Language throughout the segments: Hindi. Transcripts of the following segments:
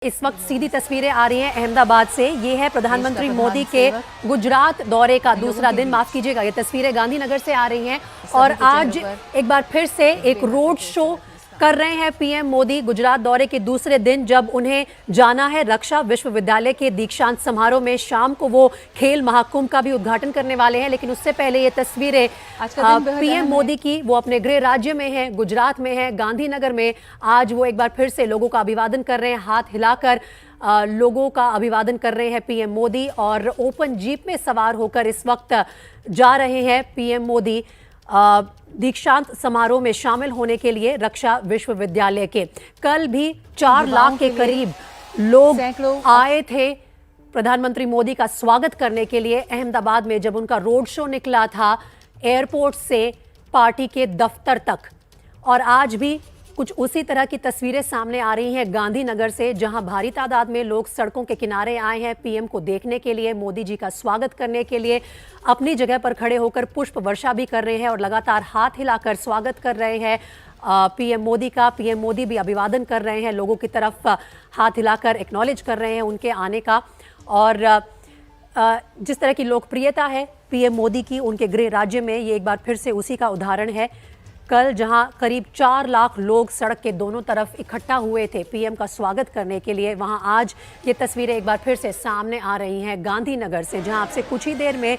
इस वक्त सीधी तस्वीरें आ रही हैं अहमदाबाद से। ये है प्रधानमंत्री मोदी के गुजरात दौरे का दूसरा दिन, माफ कीजिएगा, ये तस्वीरें गांधीनगर से आ रही हैं। और आज एक बार फिर से एक रोड शो कर रहे हैं पीएम मोदी गुजरात दौरे के दूसरे दिन, जब उन्हें जाना है रक्षा विश्वविद्यालय के दीक्षांत समारोह में। शाम को वो खेल महाकुंभ का भी उद्घाटन करने वाले हैं, लेकिन उससे पहले ये तस्वीरें पीएम मोदी की, वो अपने गृह राज्य में हैं, गुजरात में हैं, गांधीनगर में। आज वो एक बार फिर से लोगों का अभिवादन कर रहे हैं, हाथ हिलाकर लोगों का अभिवादन कर रहे हैं पीएम मोदी। और ओपन जीप में सवार होकर इस वक्त जा रहे हैं पीएम मोदी दीक्षांत समारोह में शामिल होने के लिए रक्षा विश्वविद्यालय के। कल भी 4 लाख के करीब लोग आए थे प्रधानमंत्री मोदी का स्वागत करने के लिए अहमदाबाद में, जब उनका रोड शो निकला था एयरपोर्ट से पार्टी के दफ्तर तक। और आज भी कुछ उसी तरह की तस्वीरें सामने आ रही हैं गांधीनगर से, जहां भारी तादाद में लोग सड़कों के किनारे आए हैं पीएम को देखने के लिए, मोदी जी का स्वागत करने के लिए। अपनी जगह पर खड़े होकर पुष्प वर्षा भी कर रहे हैं और लगातार हाथ हिलाकर स्वागत कर रहे हैं पीएम मोदी का। पीएम मोदी भी अभिवादन कर रहे हैं लोगों की तरफ, हाथ हिलाकर एक्नॉलेज कर रहे हैं उनके आने का। और जिस तरह की लोकप्रियता है पीएम मोदी की उनके गृह राज्य में, ये एक बार फिर से उसी का उदाहरण है। कल जहां करीब 4 लाख लोग सड़क के दोनों तरफ इकट्ठा हुए थे पीएम का स्वागत करने के लिए, वहां आज ये तस्वीरें एक बार फिर से सामने आ रही हैं गांधीनगर से, जहां आपसे कुछ ही देर में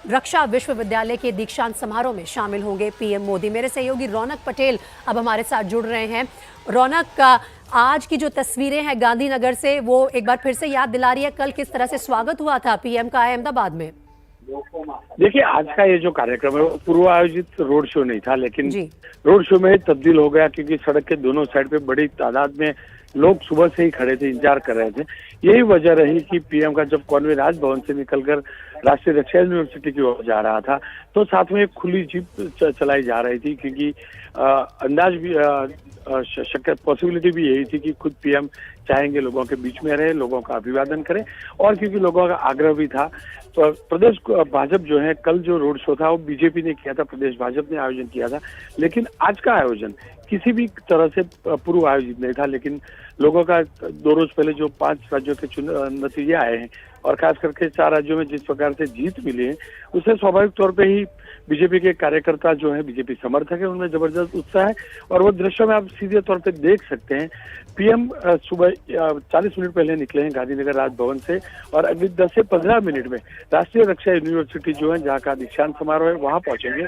रक्षा विश्वविद्यालय के दीक्षांत समारोह में शामिल होंगे पीएम मोदी। मेरे सहयोगी रौनक पटेल अब हमारे साथ जुड़ रहे हैं। रौनक, आज की जो तस्वीरें हैं गांधीनगर से, वो एक बार फिर से याद दिला रही है कल किस तरह से स्वागत हुआ था पीएम का अहमदाबाद में। देखिए, आज का ये जो कार्यक्रम है वो पूर्व आयोजित रोड शो नहीं था, लेकिन रोड शो में तब्दील हो गया, क्योंकि सड़क के दोनों साइड पे बड़ी तादाद में लोग सुबह से ही खड़े थे, इंतजार कर रहे थे। यही वजह रही कि पीएम का जब कॉन्वे राजभवन से निकलकर राष्ट्रीय रक्षा यूनिवर्सिटी की ओर जा रहा था, तो साथ में एक खुली जीप चलाई जा रही थी, क्योंकि अंदाज भी शक्य पॉसिबिलिटी भी यही थी कि खुद पीएम चाहेंगे लोगों के बीच में रहे, लोगों का अभिवादन करें। और क्योंकि लोगों का आग्रह भी था, तो प्रदेश भाजपा जो है, कल जो रोड शो था वो बीजेपी ने किया था, प्रदेश भाजपा ने आयोजन किया था, लेकिन आज का आयोजन किसी भी तरह से पूर्व आयोजित नहीं था। लेकिन लोगों का 2 रोज पहले जो 5 राज्यों के नतीजे आए हैं, और खास करके 4 राज्यों में जिस प्रकार से जीत मिली है, उससे स्वाभाविक तौर पे ही बीजेपी के कार्यकर्ता जो है, बीजेपी समर्थक है, उनमें जबरदस्त उत्साह है। और वो दृश्य में आप सीधे तौर पे देख सकते हैं। पीएम सुबह 40 मिनट पहले निकले हैं गांधीनगर राजभवन से, और अगले 10 से 15 मिनट में राष्ट्रीय रक्षा यूनिवर्सिटी जो है, जहाँ का दीक्षांत समारोह है, वहाँ पहुंचेंगे।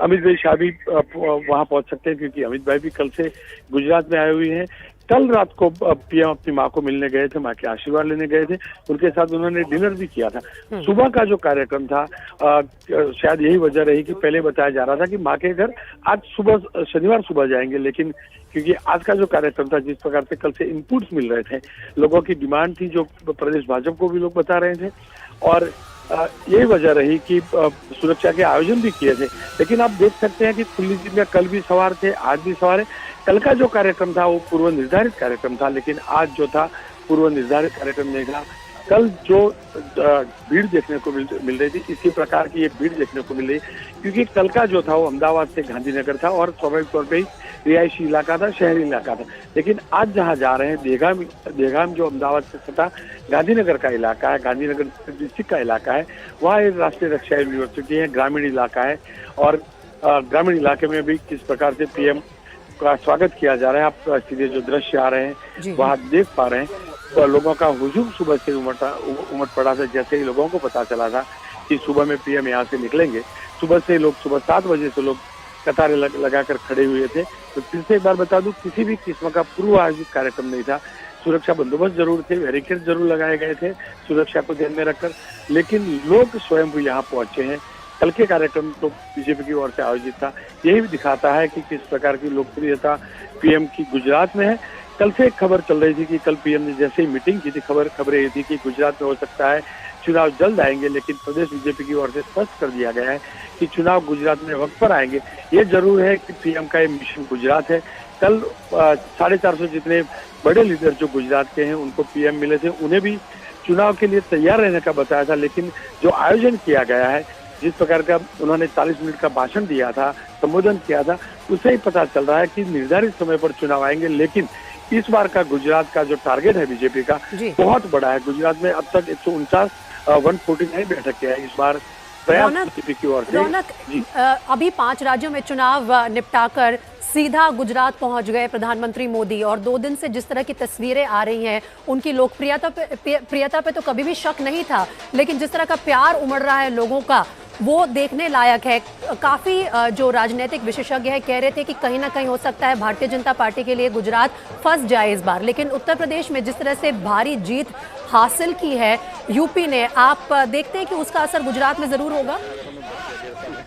अमित भाई शाह भी वहाँ पहुंच सकते हैं, क्योंकि अमित भाई भी कल से गुजरात में आए हुए हैं। कल रात को पीएम अपनी माँ को मिलने गए थे, माँ के आशीर्वाद लेने गए थे, उनके साथ उन्होंने डिनर भी किया था। सुबह का जो कार्यक्रम था, शायद यही वजह रही कि पहले बताया जा रहा था कि माँ के घर आज सुबह, शनिवार सुबह जाएंगे, लेकिन क्योंकि आज का जो कार्यक्रम था, जिस प्रकार से कल से इनपुट्स मिल रहे थे, लोगों की डिमांड थी जो प्रदेश भाजपा को भी लोग बता रहे थे, और यही वजह रही कि सुरक्षा के आयोजन भी किए थे। लेकिन आप देख सकते हैं कि खुली जीप में कल भी सवार थे, आज भी सवार है। कल का जो कार्यक्रम था वो पूर्व निर्धारित कार्यक्रम था, लेकिन आज जो था पूर्व निर्धारित कार्यक्रम नहीं था। कल जो भीड़ देखने को मिल रही थी, इसी प्रकार की एक भीड़ देखने को मिल रही, क्योंकि कल का जो था वो अहमदाबाद से गांधीनगर था, और स्वाभाविक तौर पे ही रिहायशी इलाका था, शहरी इलाका था। लेकिन आज जहाँ जा रहे हैं देगाम जो अहमदाबाद से सटा गांधीनगर का इलाका है, गांधीनगर डिस्ट्रिक्ट का इलाका है, वहाँ एक राष्ट्रीय रक्षा यूनिवर्सिटी है, ग्रामीण इलाका है। और ग्रामीण इलाके में भी किस प्रकार से पीएम का स्वागत किया जा रहा है, आप सीधे जो दृश्य आ रहे हैं वहाँ देख पा रहे हैं। तो लोगों का हुजूम सुबह से उमड़ पड़ा था। जैसे ही लोगों को पता चला था कि सुबह में पीएम यहाँ से निकलेंगे, सुबह से लोग, सुबह 7 बजे से लोग कतारें लगाकर खड़े हुए थे। तो फिर से एक बार बता दूं, किसी भी किस्म का पूर्व आयोजित कार्यक्रम नहीं था। सुरक्षा बंदोबस्त जरूर थे, बैरिकेड जरूर लगाए गए थे सुरक्षा को ध्यान में रखकर, लेकिन लोग स्वयं भी यहाँ पहुंचे हैं। कल के कार्यक्रम तो बीजेपी की ओर से आयोजित था। यही भी दिखाता है कि किस प्रकार की लोकप्रियता पीएम की गुजरात में है। कल से एक खबर चल रही थी कि कल पीएम ने जैसे ही मीटिंग की थी, खबरें ये थी कि गुजरात में हो सकता है चुनाव जल्द आएंगे, लेकिन प्रदेश बीजेपी की ओर से स्पष्ट कर दिया गया है कि चुनाव गुजरात में वक्त पर आएंगे। ये जरूर है कि पीएम का ये मिशन गुजरात है। कल 450 जितने बड़े लीडर जो गुजरात के हैं उनको पीएम मिले थे, उन्हें भी चुनाव के लिए तैयार रहने का बताया था। लेकिन जो आयोजन किया गया है, जिस प्रकार का उन्होंने 40 मिनट का भाषण दिया था, संबोधन किया था, उससे ही पता चल रहा है कि निर्धारित समय पर चुनाव आएंगे। लेकिन इस बार का गुजरात का जो टारगेट है बीजेपी का जी। बहुत बड़ा है। गुजरात में अब तक 149 बैठक किया है इस बार प्रयास बीजेपी की ओर से। रौनक, अभी 5 राज्यों में चुनाव निपटाकर सीधा गुजरात पहुंच गए प्रधानमंत्री मोदी, और 2 दिन से जिस तरह की तस्वीरें आ रही हैं उनकी लोकप्रियता पे तो कभी भी शक नहीं था, लेकिन जिस तरह का प्यार उमड़ रहा है लोगों का वो देखने लायक है। काफी जो राजनीतिक विशेषज्ञ है कह रहे थे कि कहीं ना कहीं हो सकता है भारतीय जनता पार्टी के लिए गुजरात फंस जाए इस बार, लेकिन उत्तर प्रदेश में जिस तरह से भारी जीत हासिल की है यूपी ने, आप देखते हैं कि उसका असर गुजरात में जरूर होगा?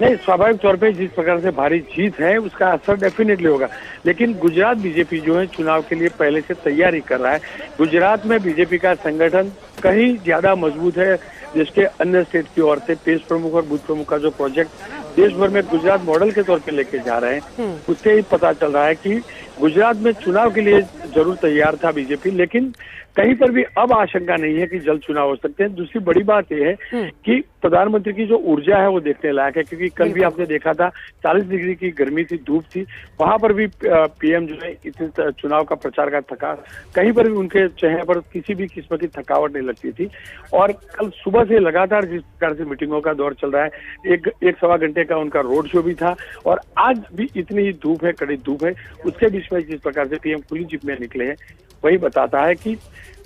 नहीं, स्वाभाविक तौर पे जिस प्रकार से भारी जीत है उसका असर डेफिनेटली होगा, लेकिन गुजरात बीजेपी जो है चुनाव के लिए पहले से तैयारी कर रहा है। गुजरात में बीजेपी का संगठन कहीं ज्यादा मजबूत है जिसके अन्य स्टेट की ओर से पेश प्रमुख और बूथ प्रमुख का जो प्रोजेक्ट देश भर में गुजरात मॉडल के तौर पे लेके जा रहे हैं, उससे ही पता चल रहा है कि गुजरात में चुनाव के लिए जरूर तैयार था बीजेपी, लेकिन कहीं पर भी अब आशंका नहीं है कि जल्द चुनाव हो सकते हैं। दूसरी बड़ी बात यह है कि प्रधानमंथी की जो ऊर्जा है वो देखने लायक है, क्योंकि कल भी आपने देखा था 40 डिग्री की गर्मी थी, धूप थी, वहां पर भी पीएम जो है इतने चुनाव का प्रचार का थका, कहीं पर भी उनके चेहरे पर किसी भी किस्म की थकावट नहीं लगती थी। और कल सुबह से लगातार जिस प्रकार से मीटिंगों का दौर चल रहा है, एक सवा घंटे का उनका रोड शो भी था, और आज भी इतनी ही धूप है, कड़ी धूप है, उसके बीच में जिस प्रकार से पीएम खुली जीप में निकले हैं वही बताता है कि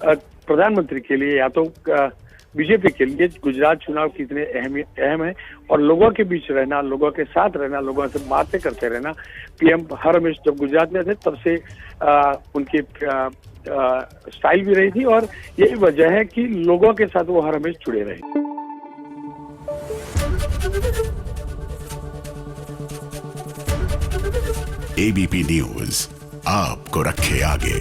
प्रधानमंत्री के लिए या तो बीजेपी के लिए गुजरात चुनाव कितने अहम है, और लोगों के बीच रहना, लोगों के साथ रहना, लोगों से बातें करते रहना। पीएम हर हमेशा जब गुजरात में थे तब से उनकी स्टाइल भी रही थी, और यही वजह है कि लोगों के साथ वो हर हमेशा जुड़े रहे। एबीपी न्यूज आपको रखे आगे।